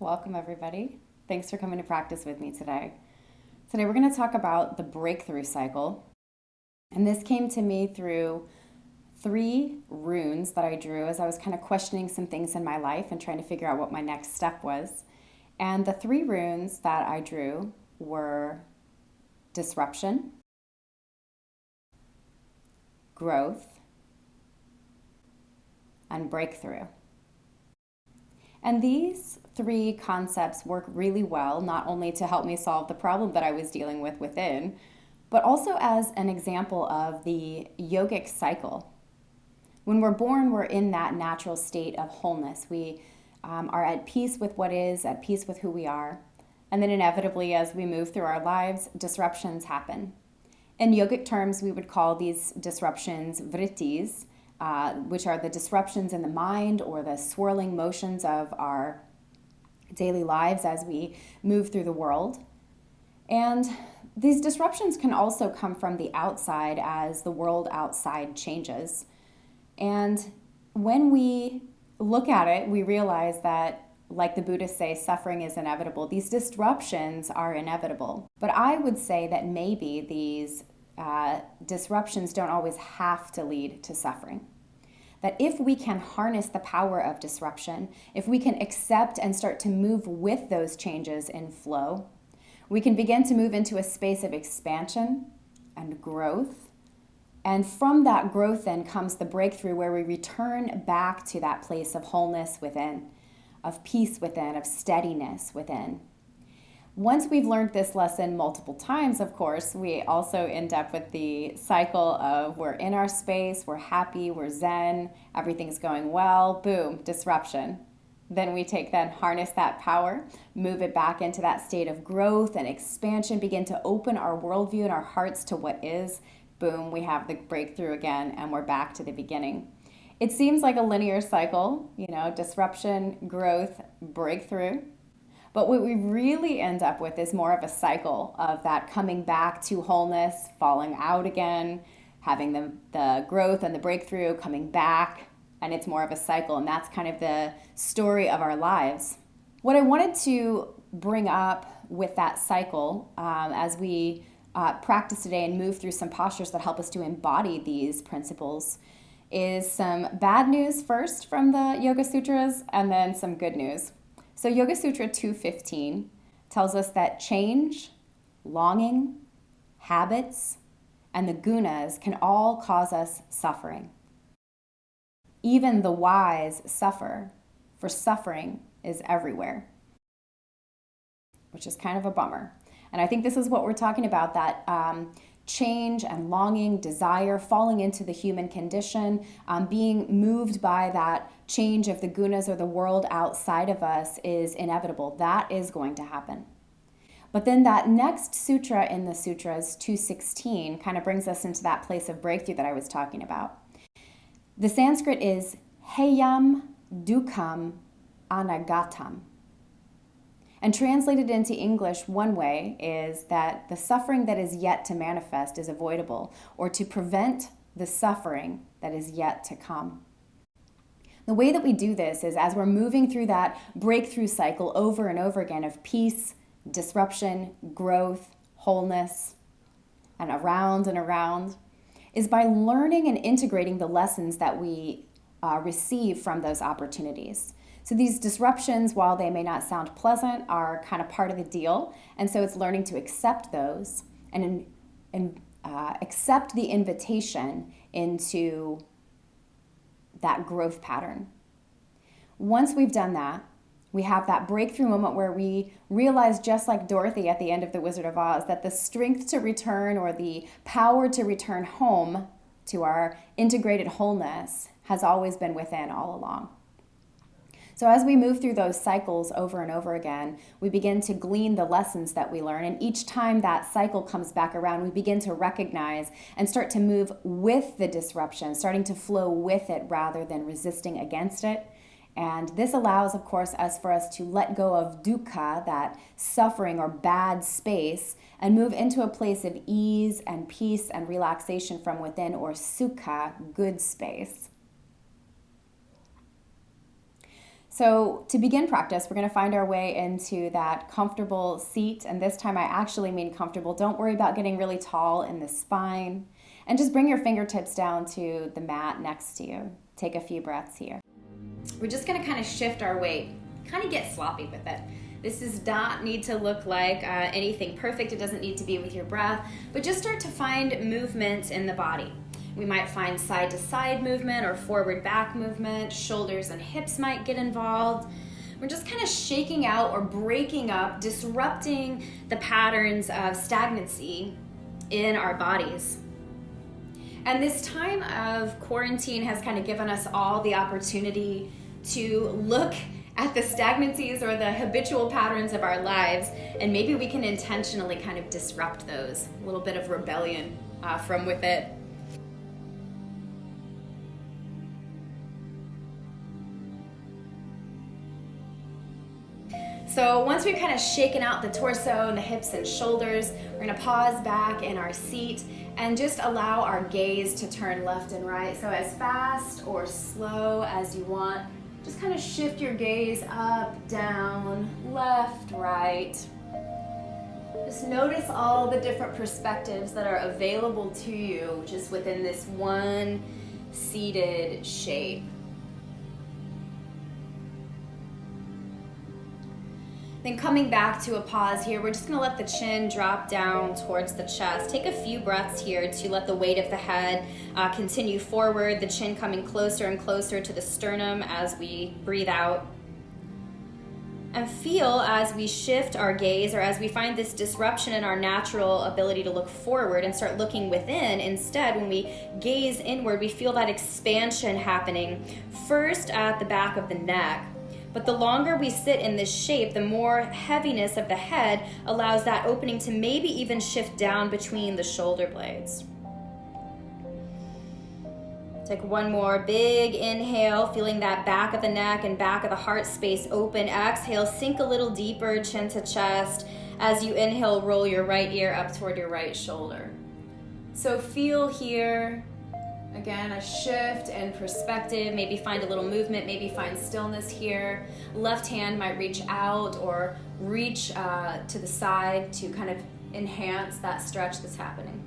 Welcome, everybody. Thanks for coming to practice with me today. Today, we're going to talk about the breakthrough cycle. And this came to me through 3 runes that I drew as I was kind of questioning some things in my life and trying to figure out what my next step was. And the 3 runes that I drew were disruption, growth, and breakthrough. And these 3 concepts work really well, not only to help me solve the problem that I was dealing with within, but also as an example of the yogic cycle. When we're born, we're in that natural state of wholeness. We are at peace with what is, at peace with who we are. And then inevitably, as we move through our lives, disruptions happen. In yogic terms, we would call these disruptions vrittis, which are the disruptions in the mind or the swirling motions of our daily lives as we move through the world. And these disruptions can also come from the outside as the world outside changes. And when we look at it, we realize that, like the Buddhists say, suffering is inevitable. These disruptions are inevitable. But I would say that maybe these disruptions don't always have to lead to suffering. That if we can harness the power of disruption, if we can accept and start to move with those changes in flow, we can begin to move into a space of expansion and growth. And from that growth then comes the breakthrough where we return back to that place of wholeness within, of peace within, of steadiness within. Once we've learned this lesson multiple times, of course, we also end up with the cycle of we're in our space, we're happy, we're zen, everything's going well, boom, disruption. Then we harness that power, move it back into that state of growth and expansion, begin to open our worldview and our hearts to what is. Boom, we have the breakthrough again, and we're back to the beginning. It seems like a linear cycle, disruption, growth, breakthrough. But what we really end up with is more of a cycle of that coming back to wholeness, falling out again, having the growth and the breakthrough, coming back, and it's more of a cycle. And that's kind of the story of our lives. What I wanted to bring up with that cycle as we practice today and move through some postures that help us to embody these principles is some bad news first from the Yoga Sutras and then some good news. So Yoga Sutra 215 tells us that change, longing, habits, and the gunas can all cause us suffering. Even the wise suffer, for suffering is everywhere, which is kind of a bummer. And I think this is what we're talking about, that change and longing, desire, falling into the human condition, being moved by that change of the gunas or the world outside of us is inevitable. That is going to happen. But then that next sutra in the sutras, 216, kind of brings us into that place of breakthrough that I was talking about. The Sanskrit is heyam dukkam anagatam. And translated into English one way is that the suffering that is yet to manifest is avoidable, or to prevent the suffering that is yet to come. The way that we do this is as we're moving through that breakthrough cycle over and over again of peace, disruption, growth, wholeness, and around, is by learning and integrating the lessons that we receive from those opportunities. So these disruptions, while they may not sound pleasant, are kind of part of the deal. And so it's learning to accept those and accept the invitation into that growth pattern. Once we've done that, we have that breakthrough moment where we realize, just like Dorothy at the end of The Wizard of Oz, that the strength to return or the power to return home to our integrated wholeness has always been within all along. So as we move through those cycles over and over again, we begin to glean the lessons that we learn. And each time that cycle comes back around, we begin to recognize and start to move with the disruption, starting to flow with it rather than resisting against it. And this allows, of course, for us to let go of dukkha, that suffering or bad space, and move into a place of ease and peace and relaxation from within, or sukha, good space. So to begin practice, we're going to find our way into that comfortable seat. And this time I actually mean comfortable. Don't worry about getting really tall in the spine. And just bring your fingertips down to the mat next to you. Take a few breaths here. We're just going to kind of shift our weight, kind of get sloppy with it. This does not need to look like anything perfect. It doesn't need to be with your breath, but just start to find movement in the body. We might find side to side movement or forward back movement. Shoulders and hips might get involved. We're just kind of shaking out or breaking up, disrupting the patterns of stagnancy in our bodies. And this time of quarantine has kind of given us all the opportunity to look at the stagnancies or the habitual patterns of our lives, and maybe we can intentionally kind of disrupt those. A little bit of rebellion from within. So once we've kind of shaken out the torso and the hips and shoulders, we're going to pause back in our seat and just allow our gaze to turn left and right. So as fast or slow as you want, just kind of shift your gaze up, down, left, right. Just notice all the different perspectives that are available to you just within this one seated shape. Then coming back to a pause here, we're just going to let the chin drop down towards the chest. Take a few breaths here to let the weight of the head continue forward, the chin coming closer and closer to the sternum as we breathe out. And feel as we shift our gaze, or as we find this disruption in our natural ability to look forward and start looking within. Instead, when we gaze inward, we feel that expansion happening first at the back of the neck. But the longer we sit in this shape, the more heaviness of the head allows that opening to maybe even shift down between the shoulder blades. Take one more big inhale, feeling that back of the neck and back of the heart space open. Exhale, sink a little deeper, chin to chest. As you inhale, roll your right ear up toward your right shoulder. So feel here. Again, a shift in perspective, maybe find a little movement, maybe find stillness here. Left hand might reach out or reach to the side to kind of enhance that stretch that's happening.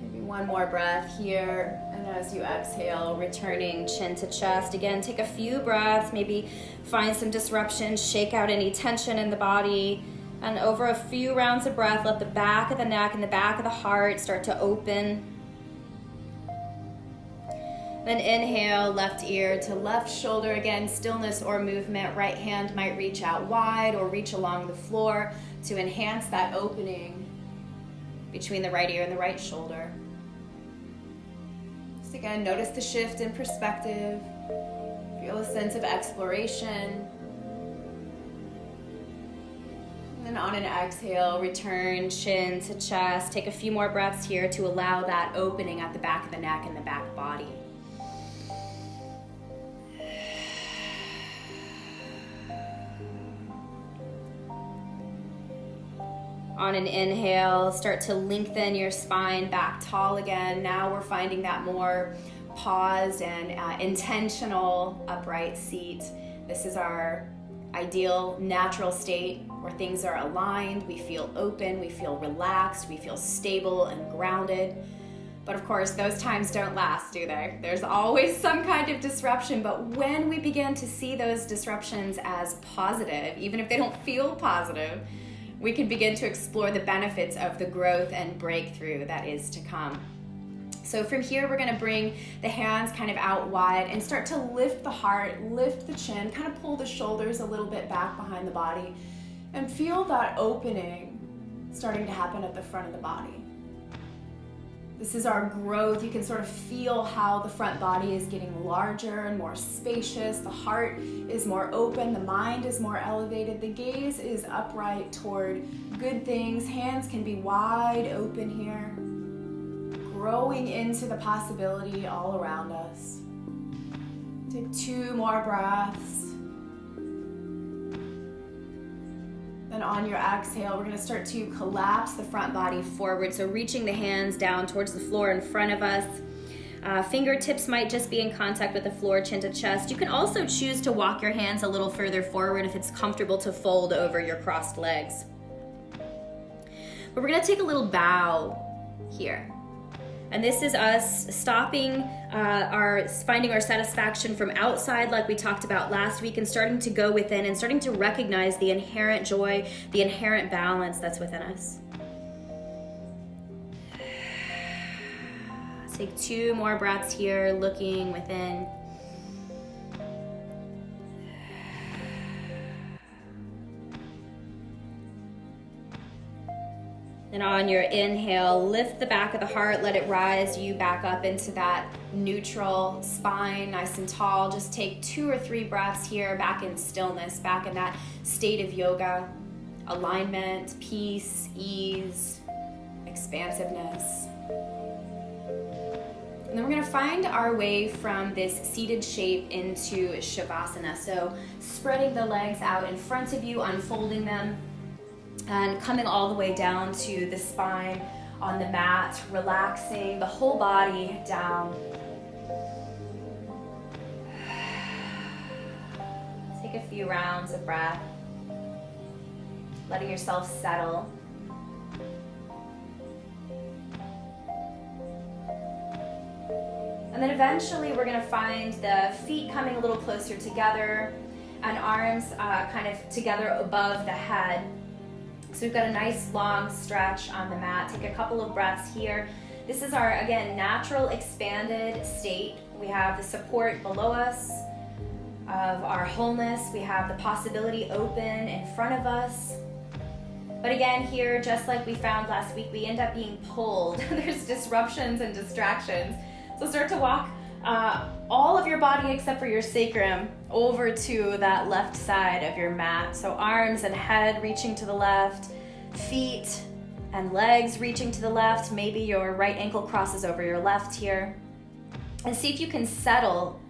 Maybe one more breath here, and as you exhale, returning chin to chest. Again, take a few breaths, maybe find some disruption, shake out any tension in the body. And over a few rounds of breath, let the back of the neck and the back of the heart start to open. Then inhale, left ear to left shoulder. Again, stillness or movement. Right hand might reach out wide or reach along the floor to enhance that opening between the right ear and the right shoulder. Just again, notice the shift in perspective. Feel a sense of exploration. And on an exhale, return chin to chest. Take a few more breaths here to allow that opening at the back of the neck and the back body. On an inhale, start to lengthen your spine back tall again. Now we're finding that more paused and intentional upright seat. This is our ideal natural state where things are aligned, we feel open, we feel relaxed, we feel stable and grounded. But of course, those times don't last, do they? There's always some kind of disruption, but when we begin to see those disruptions as positive, even if they don't feel positive, we can begin to explore the benefits of the growth and breakthrough that is to come. So from here, we're going to bring the hands kind of out wide and start to lift the heart, lift the chin, kind of pull the shoulders a little bit back behind the body, and feel that opening starting to happen at the front of the body. This is our growth. You can sort of feel how the front body is getting larger and more spacious. The heart is more open. The mind is more elevated. The gaze is upright toward good things. Hands can be wide open here, growing into the possibility all around us. Take 2 more breaths. Then on your exhale, we're going to start to collapse the front body forward. So reaching the hands down towards the floor in front of us. Fingertips might just be in contact with the floor, chin to chest. You can also choose to walk your hands a little further forward if it's comfortable to fold over your crossed legs. But we're gonna take a little bow here. And this is us stopping finding our satisfaction from outside like we talked about last week, and starting to go within and starting to recognize the inherent joy, the inherent balance that's within us. Take 2 more breaths here, looking within. And on your inhale, lift the back of the heart, let it rise you back up into that neutral spine, nice and tall. Just take 2 or 3 breaths here, back in stillness, back in that state of yoga, alignment, peace, ease, expansiveness. And then we're gonna find our way from this seated shape into Shavasana. So spreading the legs out in front of you, unfolding them, and coming all the way down to the spine on the mat, relaxing the whole body down. Take a few rounds of breath, letting yourself settle. And then eventually we're gonna find the feet coming a little closer together and arms kind of together above the head. So we've got a nice long stretch on the mat. Take a couple of breaths here. This is our, again, natural expanded state. We have the support below us of our wholeness. We have the possibility open in front of us. But again, here, just like we found last week, we end up being pulled. There's disruptions and distractions. So start to walk all of your body except for your sacrum over to that left side of your mat. So arms and head reaching to the left, feet and legs reaching to the left. Maybe your right ankle crosses over your left here. And see if you can settle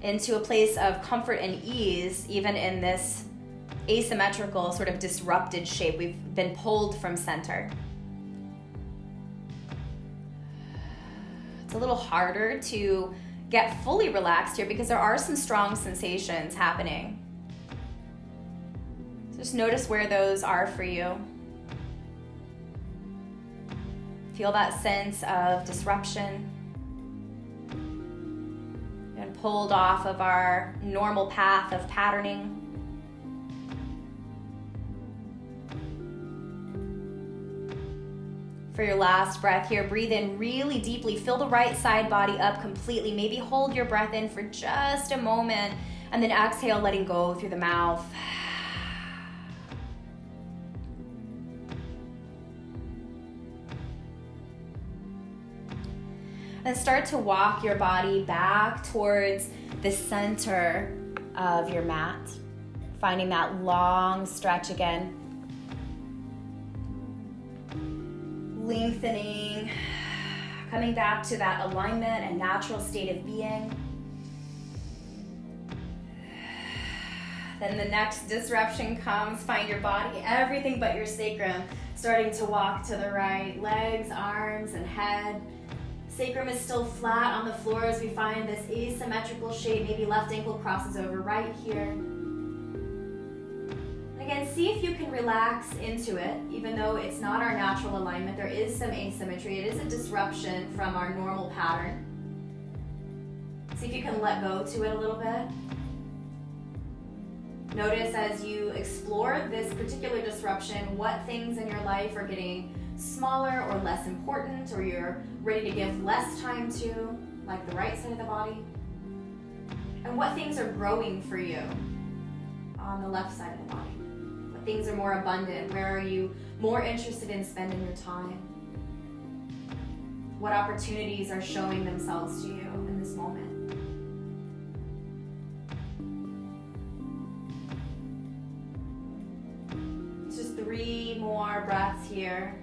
into a place of comfort and ease, even in this asymmetrical, sort of disrupted shape. We've been pulled from center. It's a little harder to get fully relaxed here because there are some strong sensations happening. So just notice where those are for you. Feel that sense of disruption and pulled off of our normal path of patterning. For your last breath here, breathe in really deeply. Fill the right side body up completely. Maybe hold your breath in for just a moment and then exhale, letting go through the mouth. And start to walk your body back towards the center of your mat, finding that long stretch again. Lengthening, coming back to that alignment and natural state of being. Then the next disruption comes, find your body, everything but your sacrum, starting to walk to the right, legs, arms, and head. Sacrum is still flat on the floor as we find this asymmetrical shape. Maybe left ankle crosses over right here. Again, see if you can relax into it, even though it's not our natural alignment. There is some asymmetry. It is a disruption from our normal pattern. See if you can let go to it a little bit. Notice as you explore this particular disruption, what things in your life are getting smaller or less important, or you're ready to give less time to, like the right side of the body. And what things are growing for you on the left side of the body. Things are more abundant. Where are you more interested in spending your time? What opportunities are showing themselves to you in this moment? Just 3 more breaths here.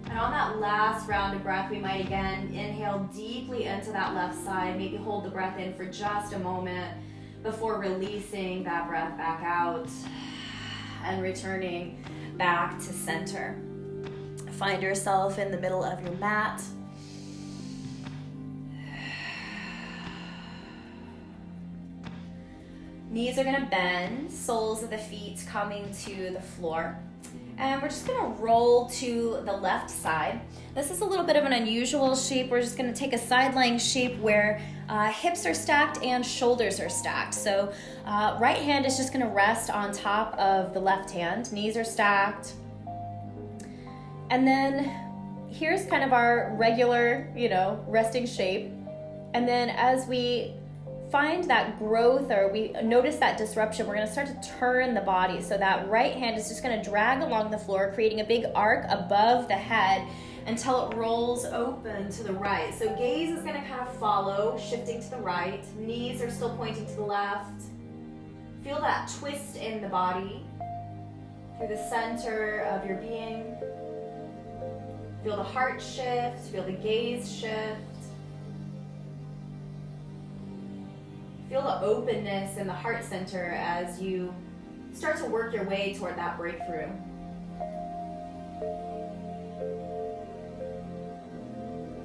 And on that last round of breath, we might again inhale deeply into that left side. Maybe hold the breath in for just a moment before releasing that breath back out. and returning back to center. Find yourself in the middle of your mat. Knees are gonna bend, soles of the feet coming to the floor. And we're just gonna roll to the left side. This is a little bit of an unusual shape. We're just gonna take a side lying shape where hips are stacked and shoulders are stacked. So right hand is just gonna rest on top of the left hand. Knees are stacked. And then here's kind of our regular, resting shape. And then as we find that growth, or we notice that disruption, we're going to start to turn the body. So that right hand is just going to drag along the floor, creating a big arc above the head until it rolls open to the right. So gaze is going to kind of follow, shifting to the right. Knees are still pointing to the left. Feel that twist in the body through the center of your being. Feel the heart shift, feel the gaze shift. Feel the openness in the heart center as you start to work your way toward that breakthrough.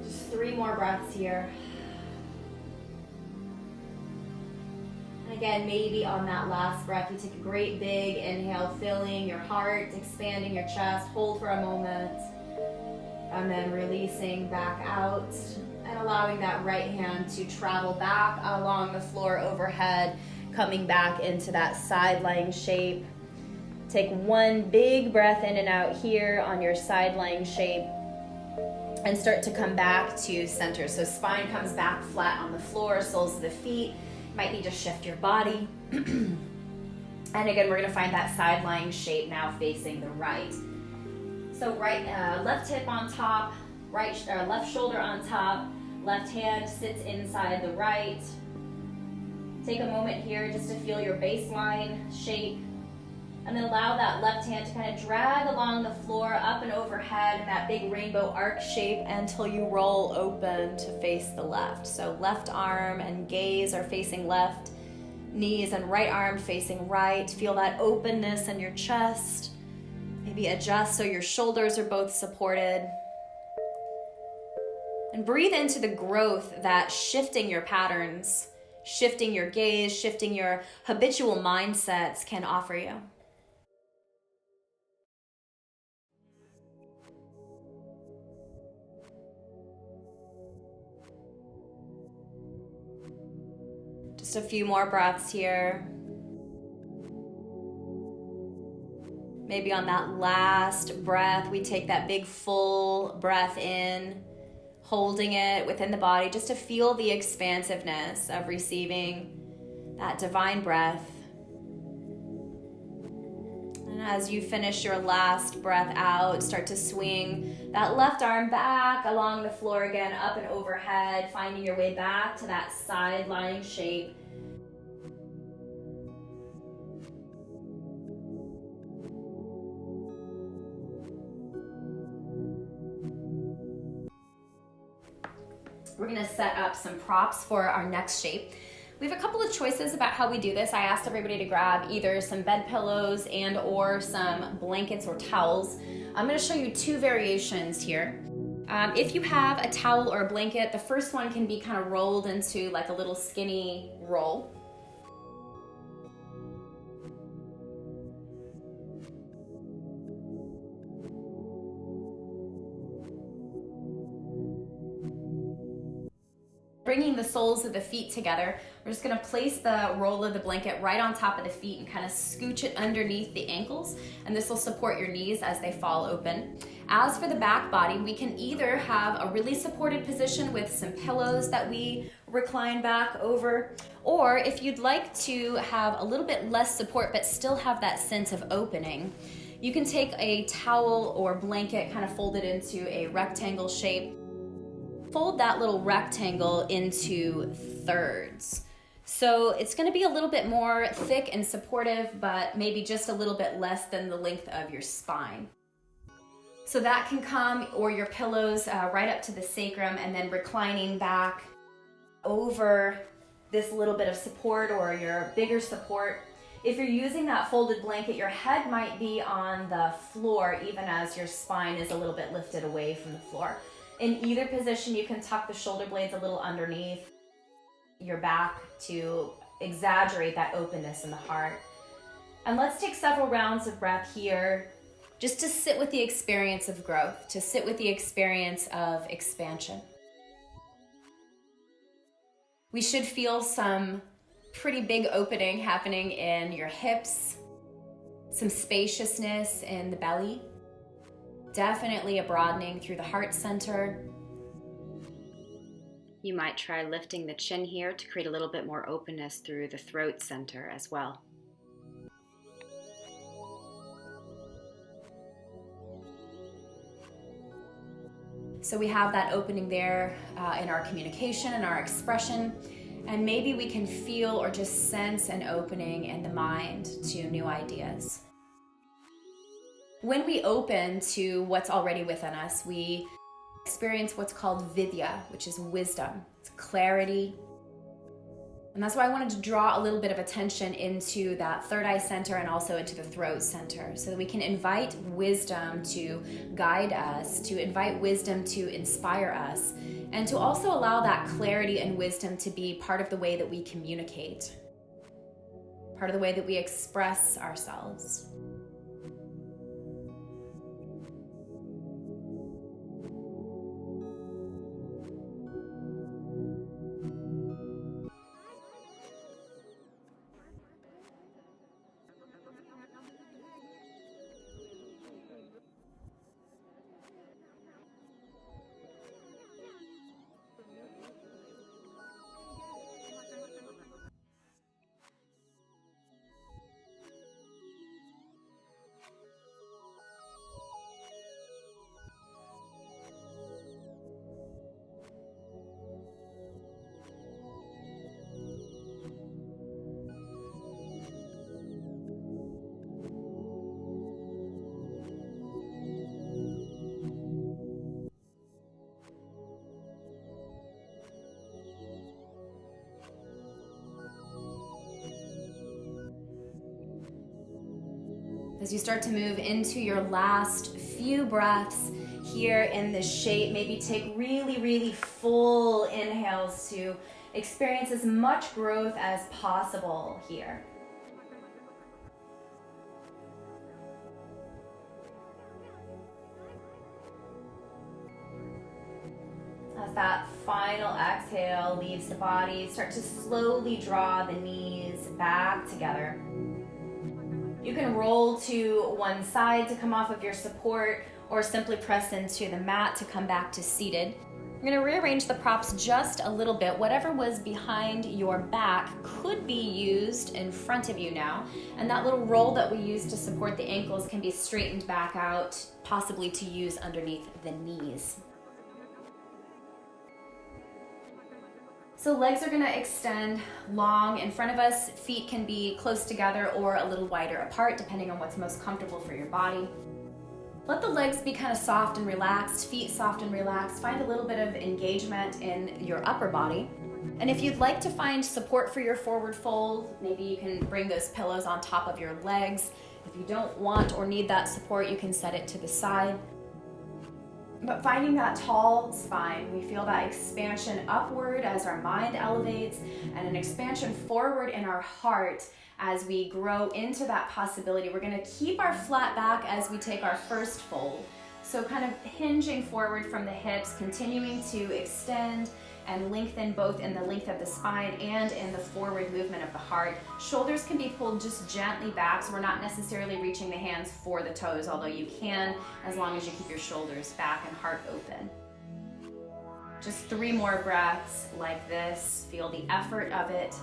Just 3 more breaths here. And again, maybe on that last breath, you take a great big inhale, filling your heart, expanding your chest. Hold for a moment. And then releasing back out. And allowing that right hand to travel back along the floor overhead, coming back into that side lying shape. Take 1 big breath in and out here on your side lying shape and start to come back to center. So spine comes back flat on the floor, soles of the feet. Might need to shift your body. And again, we're gonna find that side lying shape now facing the right. So left hip on top, left shoulder on top. Left hand sits inside the right. Take a moment here just to feel your baseline shape. And then allow that left hand to kind of drag along the floor, up and overhead in that big rainbow arc shape until you roll open to face the left. So left arm and gaze are facing left. Knees and right arm facing right. Feel that openness in your chest. Maybe adjust so your shoulders are both supported. And breathe into the growth that shifting your patterns, shifting your gaze, shifting your habitual mindsets can offer you. Just a few more breaths here. Maybe on that last breath, we take that big full breath in, holding it within the body just to feel the expansiveness of receiving that divine breath. And as you finish your last breath out, start to swing that left arm back along the floor again, up and overhead, finding your way back to that side lying shape. We're gonna set up some props for our next shape. We have a couple of choices about how we do this. I asked everybody to grab either some bed pillows and or some blankets or towels. I'm gonna show you 2 variations here. If you have a towel or a blanket, the first one can be kind of rolled into like a little skinny roll. Bringing the soles of the feet together, we're just gonna place the roll of the blanket right on top of the feet and kind of scooch it underneath the ankles, and this will support your knees as they fall open. As for the back body, we can either have a really supported position with some pillows that we recline back over, or if you'd like to have a little bit less support but still have that sense of opening, you can take a towel or blanket, kind of fold it into a rectangle shape. Fold that little rectangle into thirds. So it's going to be a little bit more thick and supportive, but maybe just a little bit less than the length of your spine. So that can come, or your pillows right up to the sacrum, and then reclining back over this little bit of support or your bigger support. If you're using that folded blanket, your head might be on the floor even as your spine is a little bit lifted away from the floor. In either position, you can tuck the shoulder blades a little underneath your back to exaggerate that openness in the heart. And let's take several rounds of breath here, just to sit with the experience of growth, to sit with the experience of expansion. We should feel some pretty big opening happening in your hips, some spaciousness in the belly, definitely a broadening through the heart center. You might try lifting the chin here to create a little bit more openness through the throat center as well. So we have that opening there in our communication and our expression, and maybe we can feel or just sense an opening in the mind to new ideas. When we open to what's already within us, we experience what's called vidya, which is wisdom. It's clarity. And that's why I wanted to draw a little bit of attention into that third eye center and also into the throat center, so that we can invite wisdom to guide us, to invite wisdom to inspire us, and to also allow that clarity and wisdom to be part of the way that we communicate, part of the way that we express ourselves. As you start to move into your last few breaths here in this shape, maybe take really, really full inhales to experience as much growth as possible here. As that final exhale leaves the body, start to slowly draw the knees back together. You can roll to one side to come off of your support, or simply press into the mat to come back to seated. I'm going to rearrange the props just a little bit. Whatever was behind your back could be used in front of you now. And that little roll that we use to support the ankles can be straightened back out, possibly to use underneath the knees. So legs are going to extend long in front of us. Feet can be close together or a little wider apart, depending on what's most comfortable for your body. Let the legs be kind of soft and relaxed, feet soft and relaxed. Find a little bit of engagement in your upper body. And if you'd like to find support for your forward fold, maybe you can bring those pillows on top of your legs. If you don't want or need that support, you can set it to the side. But finding that tall spine, we feel that expansion upward as our mind elevates, and an expansion forward in our heart as we grow into that possibility. We're going to keep our flat back as we take our first fold. So kind of hinging forward from the hips, continuing to extend and lengthen both in the length of the spine and in the forward movement of the heart. Shoulders can be pulled just gently back, so we're not necessarily reaching the hands for the toes, although you can, as long as you keep your shoulders back and heart open. Just 3 more breaths like this. Feel the effort of it.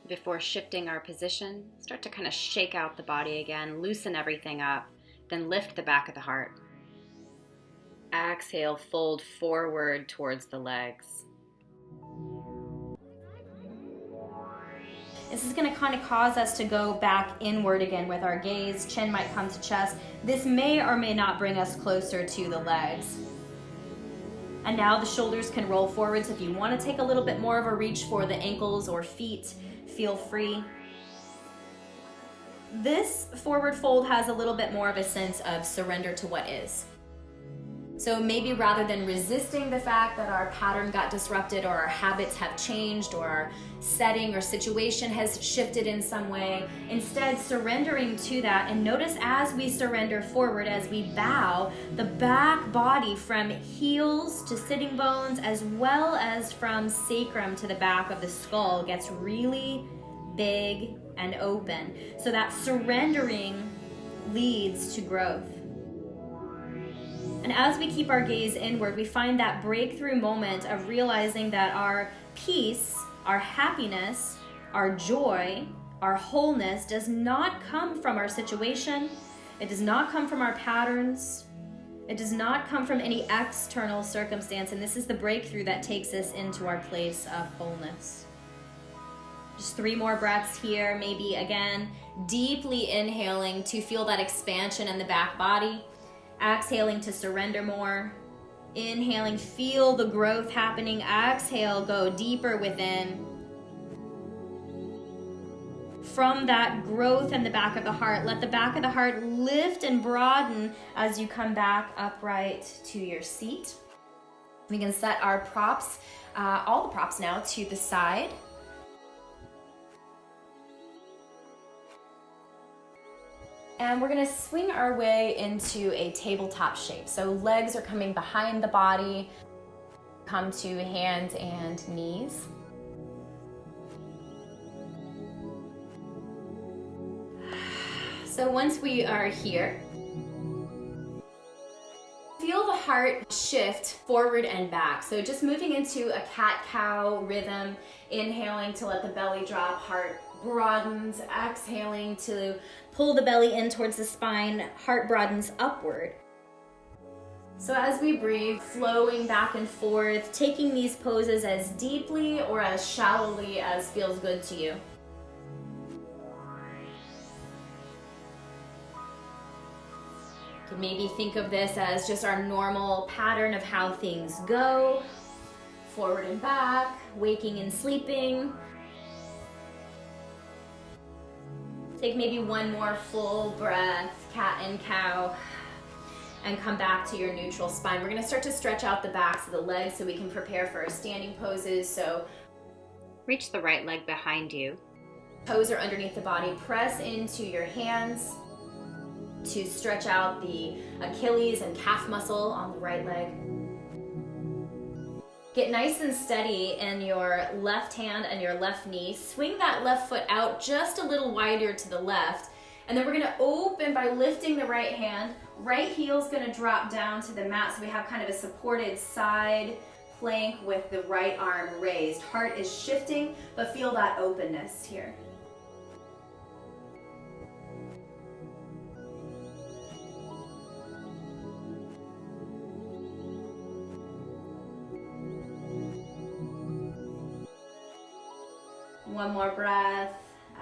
Before shifting our position, start to kind of shake out the body again, loosen everything up, then lift the back of the heart. Exhale, fold forward towards the legs. This is going to kind of cause us to go back inward again with our gaze. Chin might come to chest. This may or may not bring us closer to the legs. And now the shoulders can roll forward. So if you want to take a little bit more of a reach for the ankles or feet, feel free. This forward fold has a little bit more of a sense of surrender to what is. So maybe rather than resisting the fact that our pattern got disrupted or our habits have changed or our setting or situation has shifted in some way, instead surrendering to that. And notice as we surrender forward, as we bow, the back body from heels to sitting bones as well as from sacrum to the back of the skull gets really big and open. So that surrendering leads to growth. And as we keep our gaze inward, we find that breakthrough moment of realizing that our peace, our happiness, our joy, our wholeness does not come from our situation. It does not come from our patterns. It does not come from any external circumstance. And this is the breakthrough that takes us into our place of wholeness. Just 3 more breaths here. Maybe again, deeply inhaling to feel that expansion in the back body. Exhaling to surrender more. Inhaling, feel the growth happening. Exhale, go deeper within. From that growth in the back of the heart, let the back of the heart lift and broaden as you come back upright to your seat. We can set our props, all the props now, to the side. And we're gonna swing our way into a tabletop shape. So legs are coming behind the body. Come to hands and knees. So once we are here, feel the heart shift forward and back. So just moving into a cat-cow rhythm, inhaling to let the belly drop, heart broadens, exhaling to pull the belly in towards the spine, heart broadens upward. So as we breathe, flowing back and forth, taking these poses as deeply or as shallowly as feels good to you. You can maybe think of this as just our normal pattern of how things go, forward and back, waking and sleeping. Take maybe one more full breath, cat and cow, and come back to your neutral spine. We're gonna start to stretch out the backs of the legs so we can prepare for our standing poses. So reach the right leg behind you. Toes are underneath the body. Press into your hands to stretch out the Achilles and calf muscle on the right leg. Get nice and steady in your left hand and your left knee. Swing that left foot out just a little wider to the left. And then we're gonna open by lifting the right hand. Right heel's gonna drop down to the mat, so we have kind of a supported side plank with the right arm raised. Heart is shifting, but feel that openness here. One more breath.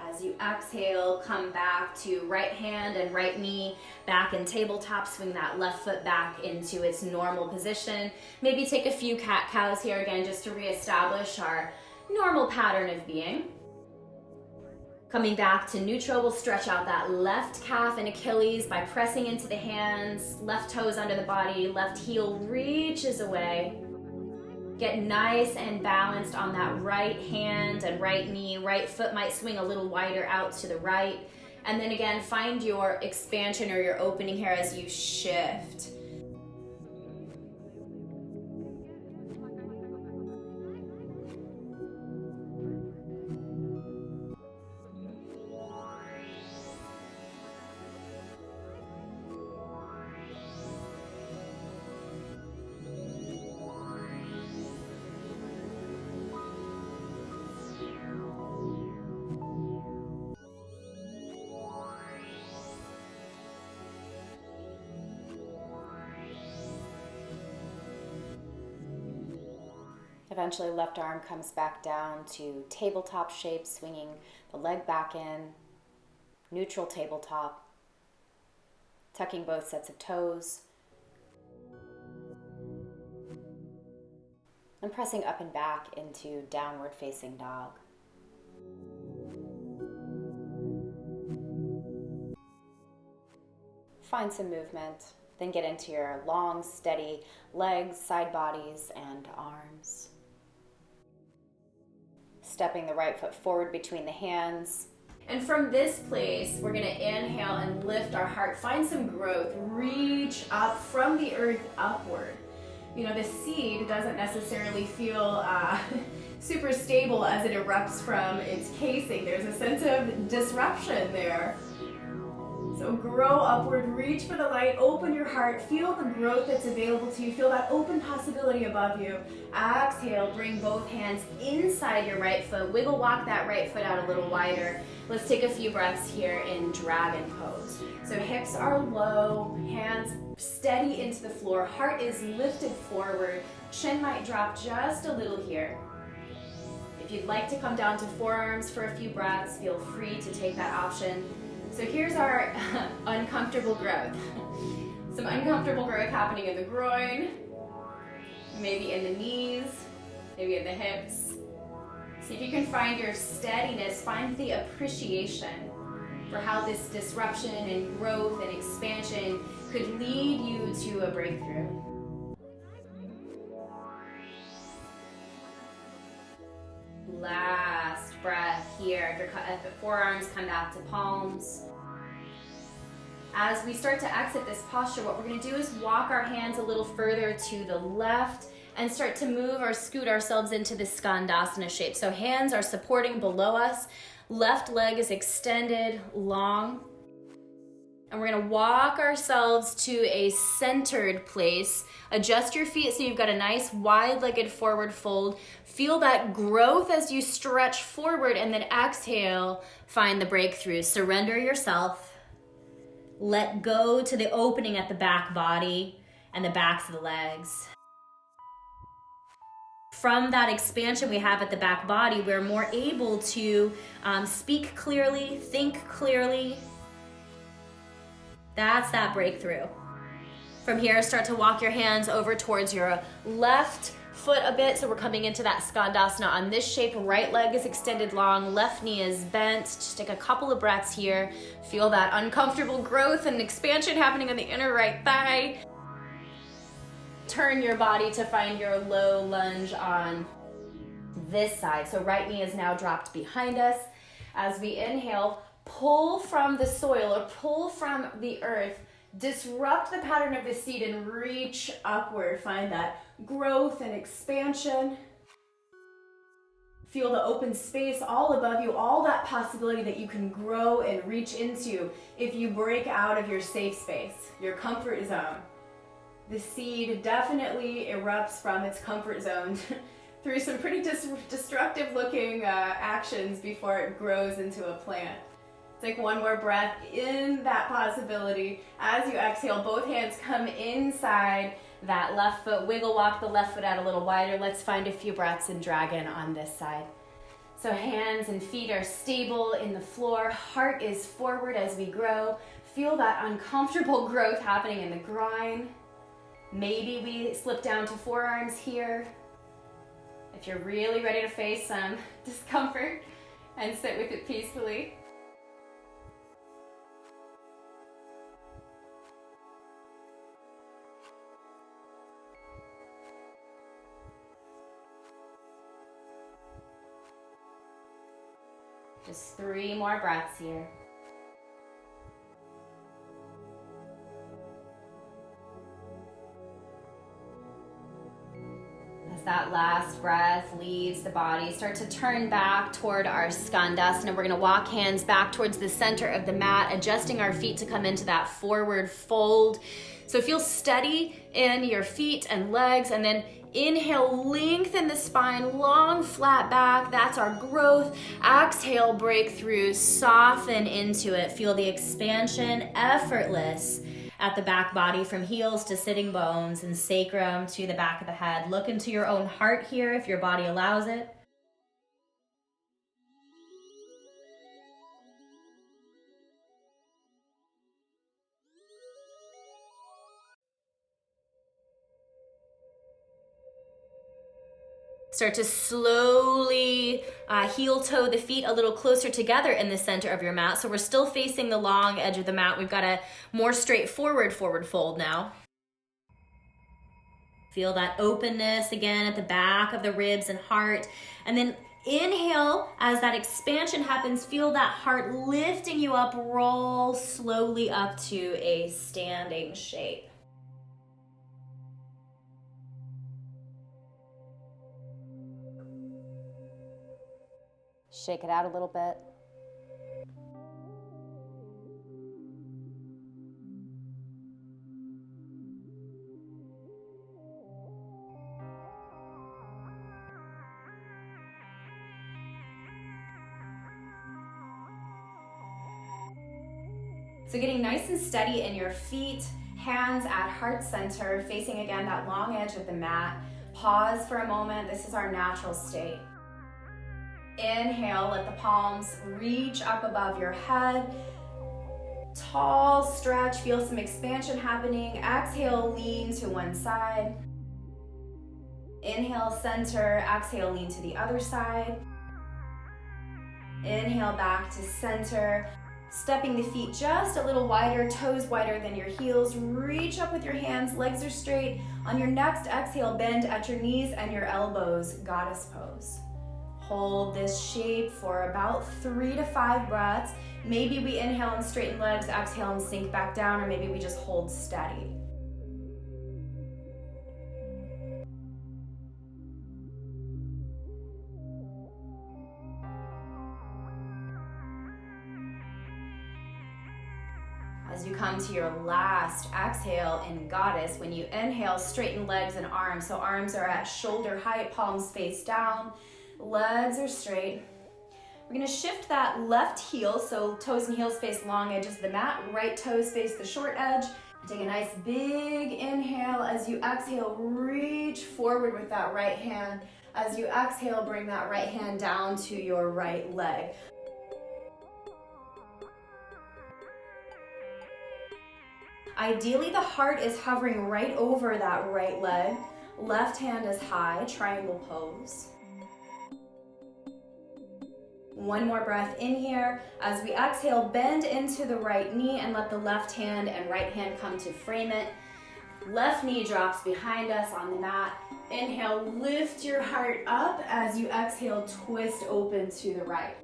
As you exhale, come back to right hand and right knee back in tabletop. Swing that left foot back into its normal position. Maybe take a few cat-cows here again just to reestablish our normal pattern of being. Coming back to neutral, we'll stretch out that left calf and Achilles by pressing into the hands, left toes under the body, left heel reaches away. Get nice and balanced on that right hand and right knee. Right foot might swing a little wider out to the right. And then again, find your expansion or your opening here as you shift. Eventually, left arm comes back down to tabletop shape, swinging the leg back in, neutral tabletop, tucking both sets of toes. and pressing up and back into downward facing dog. Find some movement, then get into your long, steady legs, side bodies, and arms. Stepping the right foot forward between the hands. And from this place, we're gonna inhale and lift our heart. Find some growth. Reach up from the earth upward. You know, the seed doesn't necessarily feel super stable as it erupts from its casing. There's a sense of disruption there. So grow upward, reach for the light, open your heart, feel the growth that's available to you, feel that open possibility above you. Exhale, bring both hands inside your right foot, wiggle walk that right foot out a little wider. Let's take a few breaths here in dragon pose. So hips are low, hands steady into the floor, heart is lifted forward, chin might drop just a little here. If you'd like to come down to forearms for a few breaths, feel free to take that option. So here's our uncomfortable growth. Some uncomfortable growth happening in the groin, maybe in the knees, maybe in the hips. See if you can find your steadiness, find the appreciation for how this disruption and growth and expansion could lead you to a breakthrough. Last breath here. If the forearms come back to palms. As we start to exit this posture, what we're going to do is walk our hands a little further to the left and start to move or scoot ourselves into the Skandasana shape. So hands are supporting below us. Left leg is extended long. And we're going to walk ourselves to a centered place. Adjust your feet so you've got a nice wide-legged forward fold. Feel that growth as you stretch forward, and then exhale, find the breakthrough. Surrender yourself. Let go to the opening at the back body and the backs of the legs. From that expansion we have at the back body, we're more able to speak clearly, think clearly. That's that breakthrough. From here, start to walk your hands over towards your left foot a bit. So we're coming into that Skandasana on this shape. Right leg is extended long, left knee is bent. Just take a couple of breaths here. Feel that uncomfortable growth and expansion happening on the inner right thigh. Turn your body to find your low lunge on this side. So right knee is now dropped behind us. As we inhale, pull from the soil or pull from the earth. Disrupt the pattern of the seed and reach upward. Find that growth and expansion. Feel the open space all above you, all that possibility that you can grow and reach into if you break out of your safe space, your comfort zone. The seed definitely erupts from its comfort zone through some pretty destructive looking actions before it grows into a plant. Take one more breath in that possibility. As you exhale, both hands come inside that left foot. Wiggle walk the left foot out a little wider. Let's find a few breaths in dragon on this side. So hands and feet are stable in the floor. Heart is forward as we grow. Feel that uncomfortable growth happening in the groin. Maybe we slip down to forearms here. If you're really ready to face some discomfort and sit with it peacefully. Just 3 more breaths here. As that last breath leaves the body, start to turn back toward our Skandasana. We're going to walk hands back towards the center of the mat, adjusting our feet to come into that forward fold. So feel steady in your feet and legs, and then inhale, lengthen the spine, long flat back. That's our growth. Exhale, breakthrough, soften into it. Feel the expansion, effortless at the back body from heels to sitting bones and sacrum to the back of the head. Look into your own heart here if your body allows it. Start to slowly heel toe the feet a little closer together in the center of your mat. So we're still facing the long edge of the mat. We've got a more straightforward forward fold now. Feel that openness again at the back of the ribs and heart. And then inhale, as that expansion happens, feel that heart lifting you up, roll slowly up to a standing shape. Shake it out a little bit. So getting nice and steady in your feet, hands at heart center, facing again that long edge of the mat. Pause for a moment. This is our natural state. Inhale, let the palms reach up above your head. Tall stretch, feel some expansion happening. Exhale, lean to one side. Inhale, center. Exhale, lean to the other side. Inhale, back to center. Stepping the feet just a little wider, toes wider than your heels. Reach up with your hands, legs are straight. On your next exhale, bend at your knees and your elbows, goddess pose. Hold this shape for about 3 to 5 breaths. Maybe we inhale and straighten legs, exhale and sink back down, or maybe we just hold steady. As you come to your last exhale in goddess, when you inhale, straighten legs and arms. So arms are at shoulder height, palms face down, legs are straight. We're gonna shift that left heel, so toes and heels face long edges of the mat, right toes face the short edge. Take a nice big inhale. As you exhale, reach forward with that right hand. As you exhale, bring that right hand down to your right leg. Ideally, the heart is hovering right over that right leg. Left hand is high, triangle pose. One more breath in here. As we exhale, bend into the right knee and let the left hand and right hand come to frame it. Left knee drops behind us on the mat. Inhale, lift your heart up. As you exhale, twist open to the right.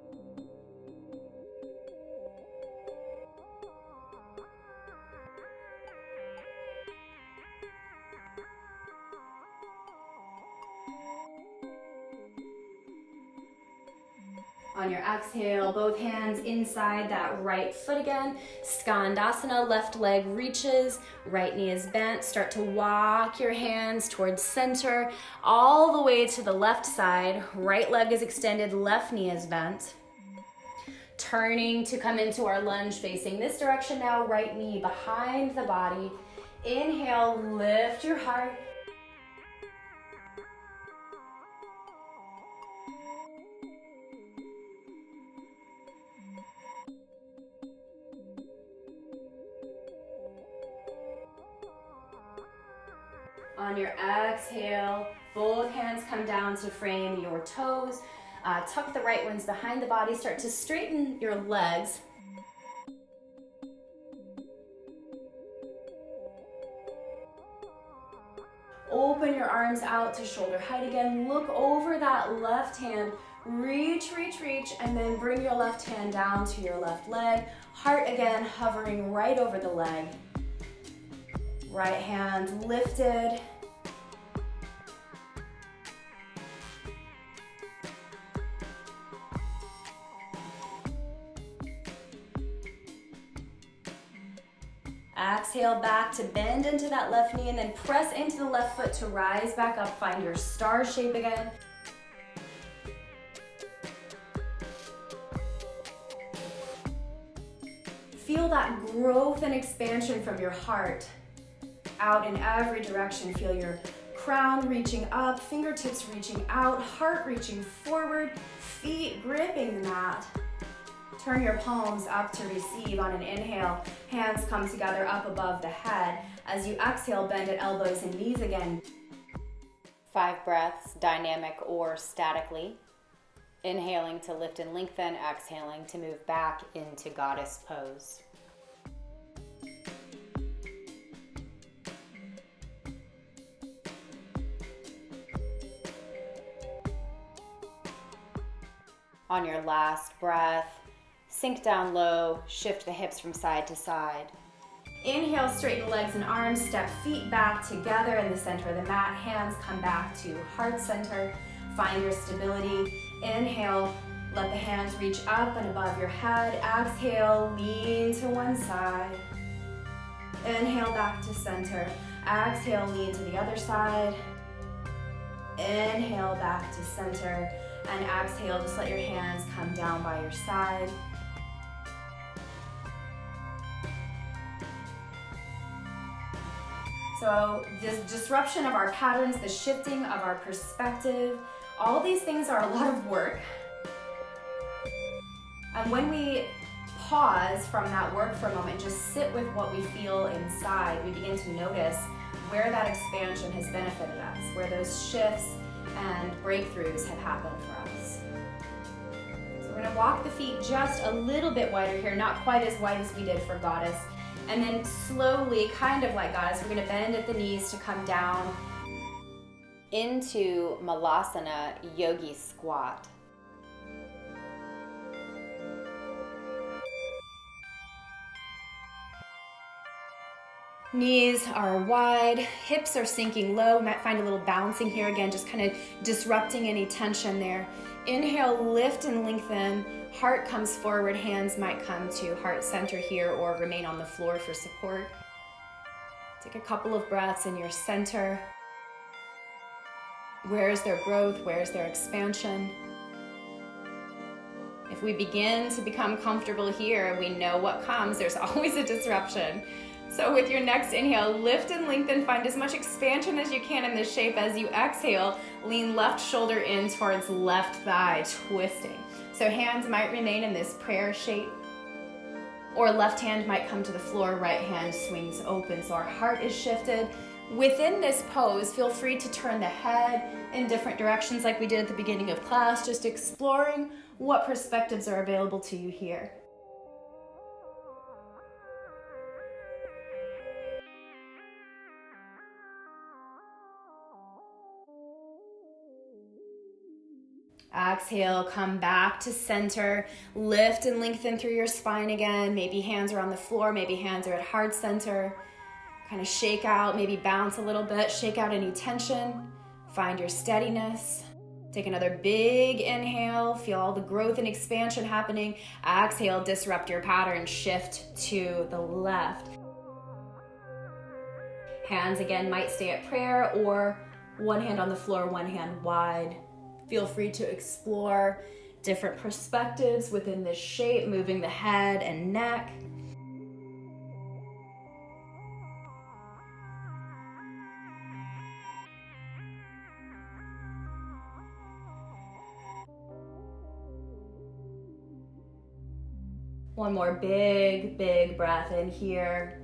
On your exhale, both hands inside that right foot again. Skandasana, left leg reaches, right knee is bent. Start to walk your hands towards center, all the way to the left side. Right leg is extended, left knee is bent. Turning to come into our lunge, facing this direction now. Right knee behind the body. Inhale, lift your heart. On your exhale, both hands come down to frame your toes. Tuck the right ones behind the body. Start to straighten your legs. Open your arms out to shoulder height again. Look over that left hand. Reach, reach, reach, and then bring your left hand down to your left leg. Heart again hovering right over the leg. Right hand lifted. Exhale back to bend into that left knee and then press into the left foot to rise back up. Find your star shape again. Feel that growth and expansion from your heart out in every direction. Feel your crown reaching up, fingertips reaching out, heart reaching forward, feet gripping the mat. Turn your palms up to receive on an inhale. Hands come together up above the head. As you exhale, bend at elbows and knees again. 5 breaths, dynamic or statically. Inhaling to lift and lengthen, exhaling to move back into goddess pose. On your last breath, sink down low, shift the hips from side to side. Inhale, straighten legs and arms, step feet back together in the center of the mat. Hands come back to heart center. Find your stability. Inhale, let the hands reach up and above your head. Exhale, lean to one side. Inhale, back to center. Exhale, lean to the other side. Inhale, back to center. And exhale, just let your hands come down by your side. So this disruption of our patterns, the shifting of our perspective, all these things are a lot of work. And when we pause from that work for a moment, just sit with what we feel inside, we begin to notice where that expansion has benefited us, where those shifts and breakthroughs have happened for us. So we're gonna walk the feet just a little bit wider here, not quite as wide as we did for Goddess. And then slowly, kind of like Goddess, we're gonna bend at the knees to come down into Malasana Yogi Squat. Knees are wide, hips are sinking low. You might find a little bouncing here again, just kind of disrupting any tension there. Inhale, lift and lengthen. Heart comes forward, hands might come to heart center here or remain on the floor for support. Take a couple of breaths in your center. Where is their growth? Where is their expansion? If we begin to become comfortable here, we know what comes. There's always a disruption. So with your next inhale, lift and lengthen, find as much expansion as you can in this shape. As you exhale, lean left shoulder in towards left thigh, twisting. So hands might remain in this prayer shape, or left hand might come to the floor, right hand swings open. So our heart is shifted. Within this pose, feel free to turn the head in different directions like we did at the beginning of class, just exploring what perspectives are available to you here. Exhale, come back to center. Lift and lengthen through your spine again. Maybe hands are on the floor, maybe hands are at heart center. Kind of shake out, maybe bounce a little bit, shake out any tension. Find your steadiness. Take another big inhale. Feel all the growth and expansion happening. Exhale, disrupt your pattern. Shift to the left. Hands again might stay at prayer or one hand on the floor, one hand wide. Feel free to explore different perspectives within this shape, moving the head and neck. One more big breath in here.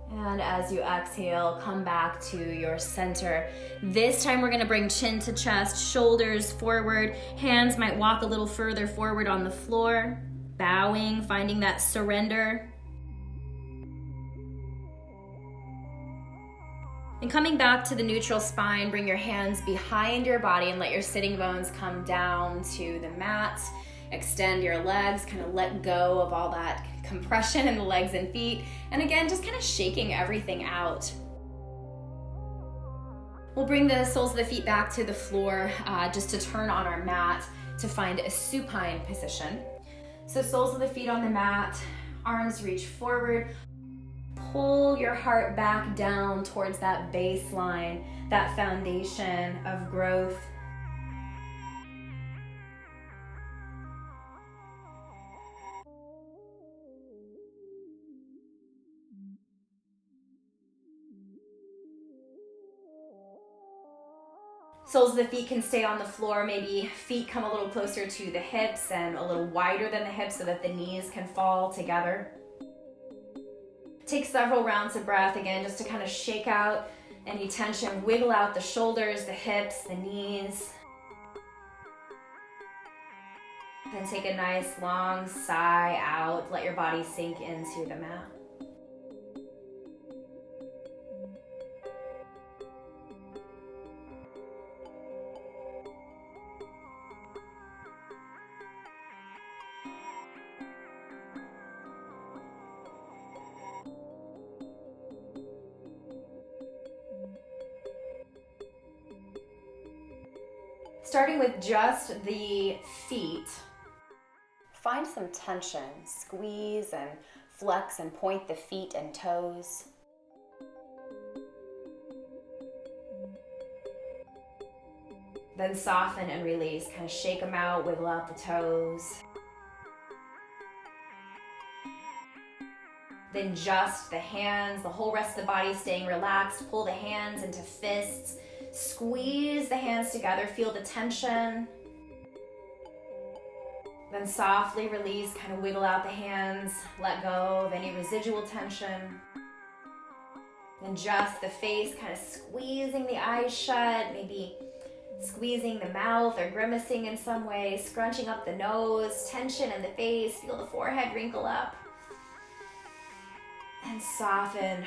And as you exhale, come back to your center. This time we're gonna bring chin to chest, shoulders forward. Hands might walk a little further forward on the floor. Bowing, finding that surrender. And coming back to the neutral spine, bring your hands behind your body and let your sitting bones come down to the mat. Extend your legs, kind of let go of all that compression in the legs and feet. And again, just kind of shaking everything out. We'll bring the soles of the feet back to the floor just to turn on our mat to find a supine position. So soles of the feet on the mat, arms reach forward. Pull your heart back down towards that baseline, that foundation of growth. Soles of the feet can stay on the floor, maybe feet come a little closer to the hips and a little wider than the hips so that the knees can fall together. Take several rounds of breath again just to kind of shake out Any tension, wiggle out the shoulders, the hips, the knees. Then take a nice long sigh out. Let your body sink into the mat. Starting with just the feet, find some tension. Squeeze and flex and point the feet and toes. Then soften and release. Kind of shake them out, wiggle out the toes. Then just the hands, the whole rest of the body staying relaxed. Pull the hands into fists. Squeeze the hands together, feel the tension. Then softly release, kind of wiggle out the hands, let go of any residual tension. Then just the face, kind of squeezing the eyes shut, maybe squeezing the mouth or grimacing in some way, scrunching up the nose, tension in the face, feel the forehead wrinkle up. And soften,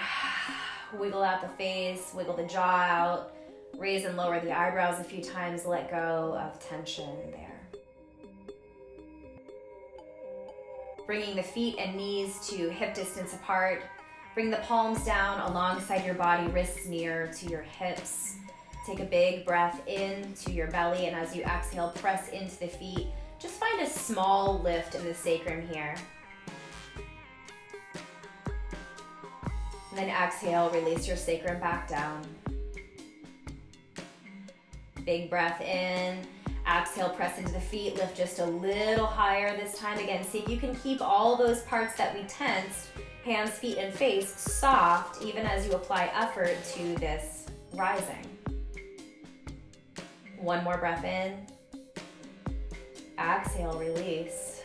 wiggle out the face, wiggle the jaw out. Raise and lower the eyebrows a few times, let go of tension there. Bringing the feet and knees to hip distance apart. Bring the palms down alongside your body, wrists near to your hips. Take a big breath into your belly, and as you exhale, press into the feet. Just find a small lift in the sacrum here. And then exhale, release your sacrum back down. Big breath in, exhale, press into the feet, lift just a little higher this time. Again, see if you can keep all those parts that we tensed, hands, feet, and face, soft, even as you apply effort to this rising. One more breath in, exhale, release.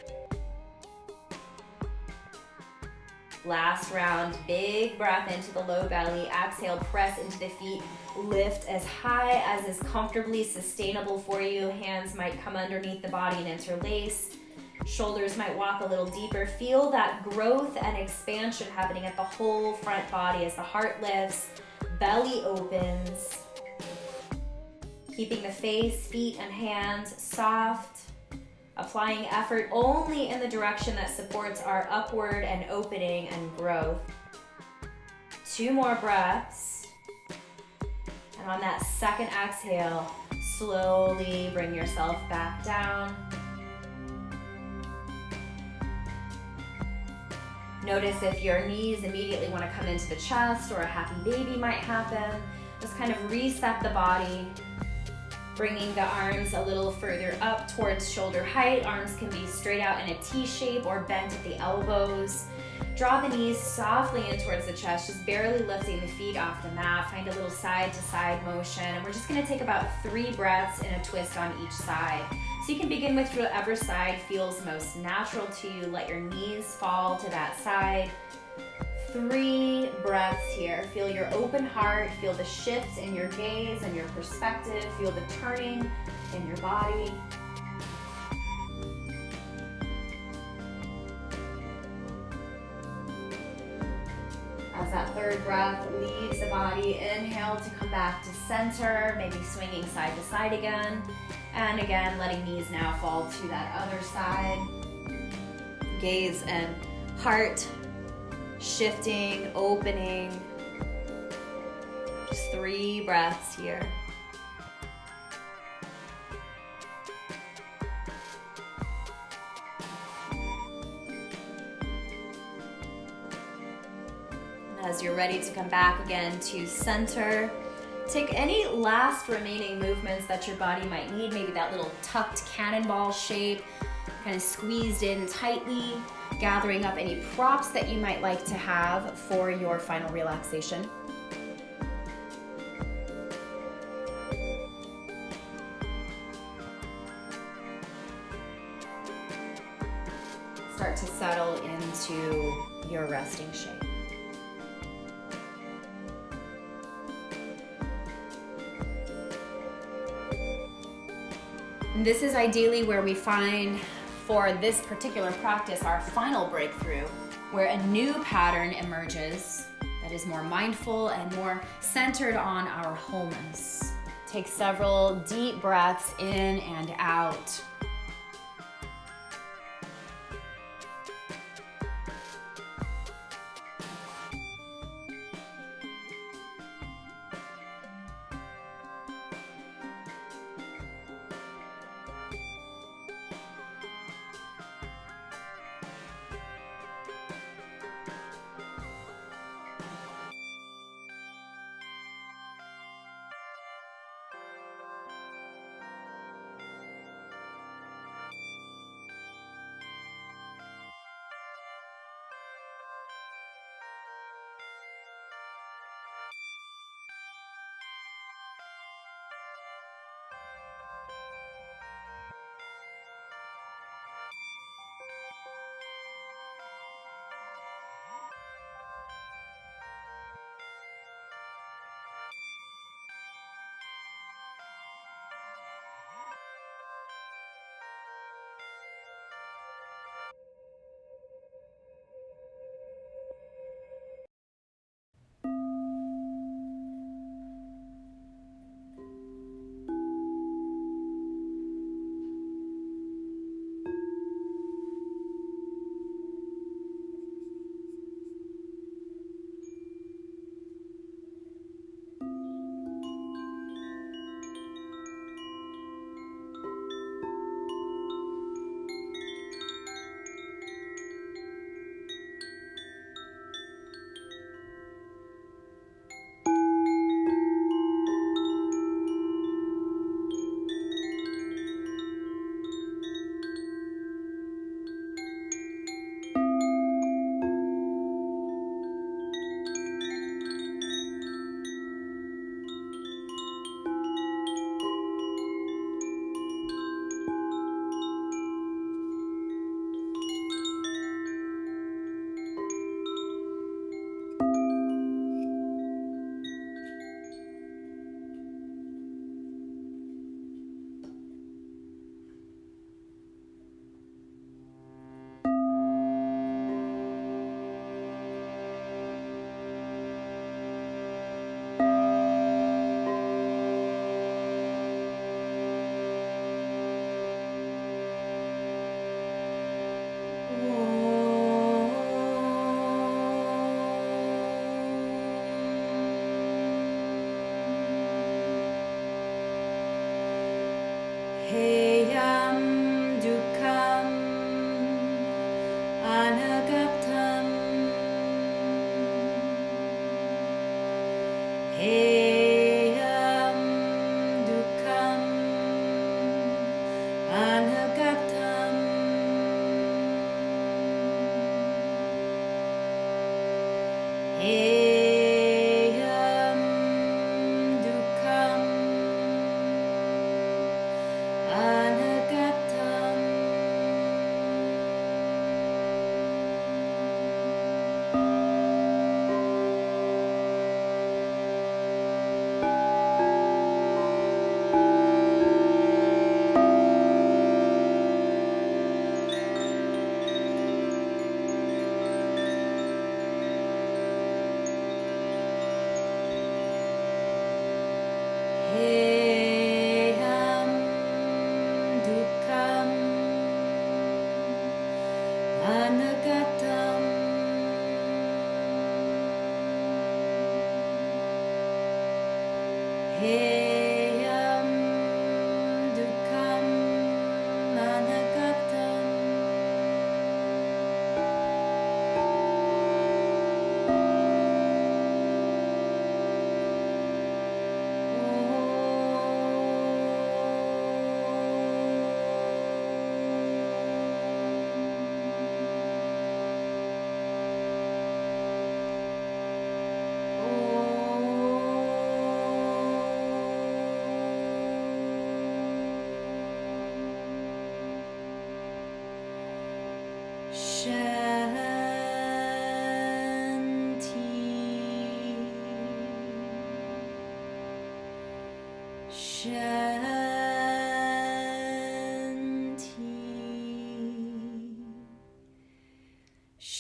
Last round, big breath into the low belly, exhale, press into the feet, lift as high as is comfortably sustainable for you. Hands might come underneath the body and interlace. Shoulders might walk a little deeper. Feel that growth and expansion happening at the whole front body as the heart lifts, belly opens. Keeping the face, feet, and hands soft. Applying effort only in the direction that supports our upward and opening and growth. 2 more breaths. And on that second exhale, slowly bring yourself back down. Notice if your knees immediately want to come into the chest or a happy baby might happen. Just kind of reset the body. Bringing the arms a little further up towards shoulder height. Arms can be straight out in a T shape or bent at the elbows. Draw the knees softly in towards the chest, just barely lifting the feet off the mat. Find a little side to side motion. And we're just gonna take about 3 breaths in a twist on each side. So you can begin with whatever side feels most natural to you. Let your knees fall to that side. 3 breaths here. Feel your open heart, feel the shift in your gaze and your perspective, feel the turning in your body. As that 3rd breath leaves the body, inhale to come back to center, maybe swinging side to side again. And again, letting knees now fall to that other side. Gaze and heart shifting, opening. Just 3 breaths here. And as you're ready to come back again to center, take any last remaining movements that your body might need, maybe that little tucked cannonball shape, kind of squeezed in tightly, gathering up any props that you might like to have for your final relaxation. Start to settle into your resting shape. And this is ideally where we find, for this particular practice, our final breakthrough, where a new pattern emerges that is more mindful and more centered on our wholeness. Take several deep breaths in and out.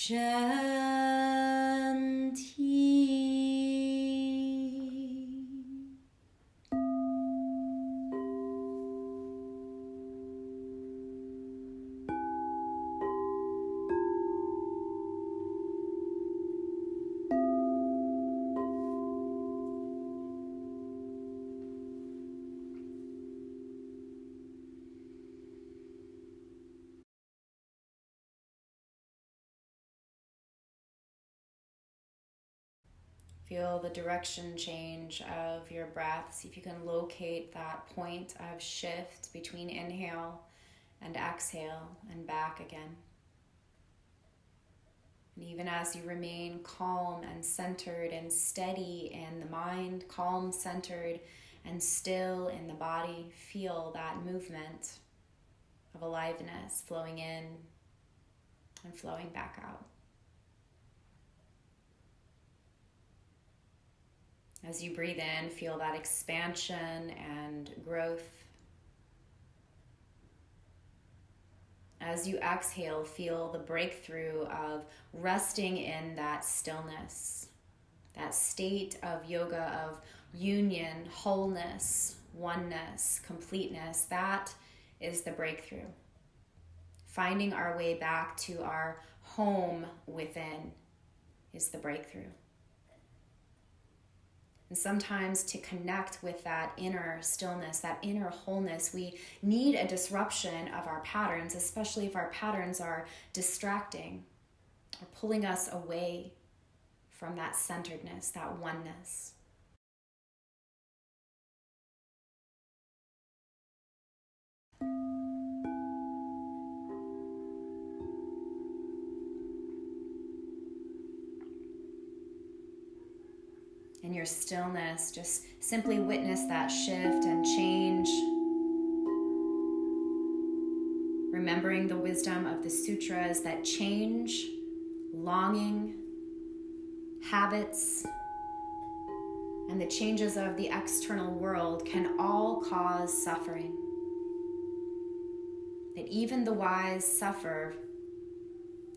Shanti. Feel the direction change of your breath. See if you can locate that point of shift between inhale and exhale and back again. And even as you remain calm and centered and steady in the mind, calm, centered, and still in the body, feel that movement of aliveness flowing in and flowing back out. As you breathe in, feel that expansion and growth. As you exhale, feel the breakthrough of resting in that stillness, that state of yoga of union, wholeness, oneness, completeness. That is the breakthrough. Finding our way back to our home within is the breakthrough. And sometimes to connect with that inner stillness, that inner wholeness, we need a disruption of our patterns, especially if our patterns are distracting or pulling us away from that centeredness, that oneness. In your stillness, just simply witness that shift and change. Remembering the wisdom of the sutras that change, longing, habits, and the changes of the external world can all cause suffering. That even the wise suffer,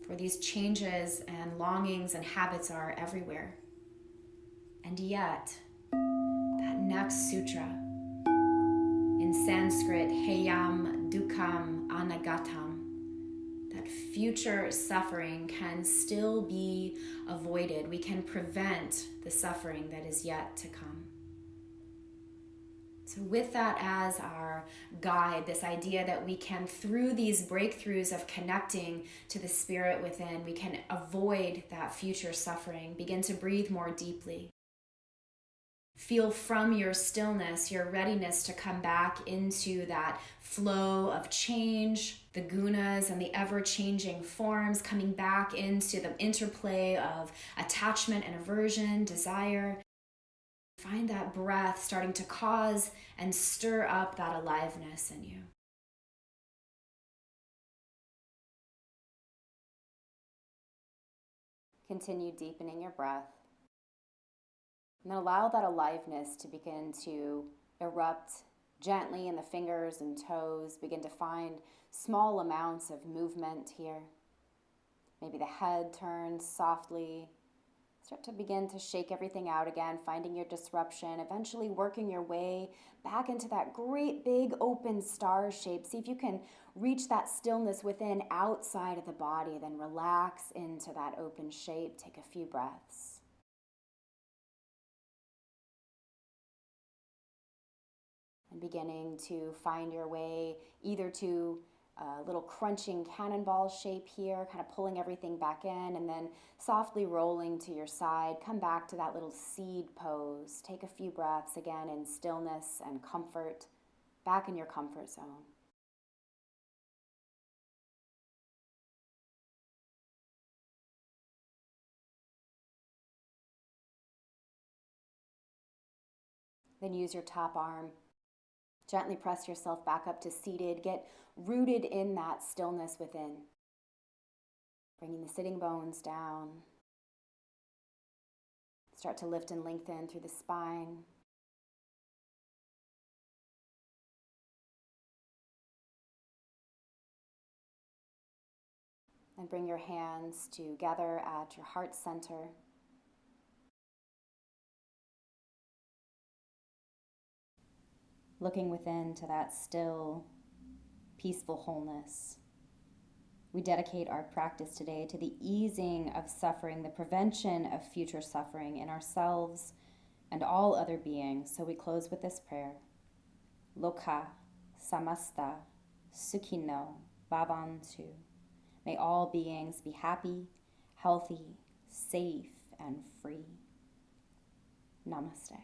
for these changes and longings and habits are everywhere. And yet, that next sutra, in Sanskrit, Heyam Dukkam Anagatam, that future suffering can still be avoided. We can prevent the suffering that is yet to come. So with that as our guide, this idea that we can, through these breakthroughs of connecting to the spirit within, we can avoid that future suffering. Begin to breathe more deeply. Feel from your stillness, your readiness to come back into that flow of change, the gunas and the ever-changing forms, coming back into the interplay of attachment and aversion, desire. Find that breath starting to cause and stir up that aliveness in you. Continue deepening your breath. And then allow that aliveness to begin to erupt gently in the fingers and toes. Begin to find small amounts of movement here. Maybe the head turns softly. Start to begin to shake everything out again, finding your disruption, eventually working your way back into that great big open star shape. See if you can reach that stillness within, outside of the body, then relax into that open shape. Take a few breaths. And beginning to find your way either to a little crunching cannonball shape here, kind of pulling everything back in, and then softly rolling to your side. Come back to that little seed pose. Take a few breaths again in stillness and comfort, back in your comfort zone. Then use your top arm. Gently press yourself back up to seated. Get rooted in that stillness within. Bringing the sitting bones down. Start to lift and lengthen through the spine. And bring your hands together at your heart center. Looking within to that still, peaceful wholeness. We dedicate our practice today to the easing of suffering, the prevention of future suffering in ourselves and all other beings. So we close with this prayer. Loka samasta sukhino bhavantu. May all beings be happy, healthy, safe, and free. Namaste.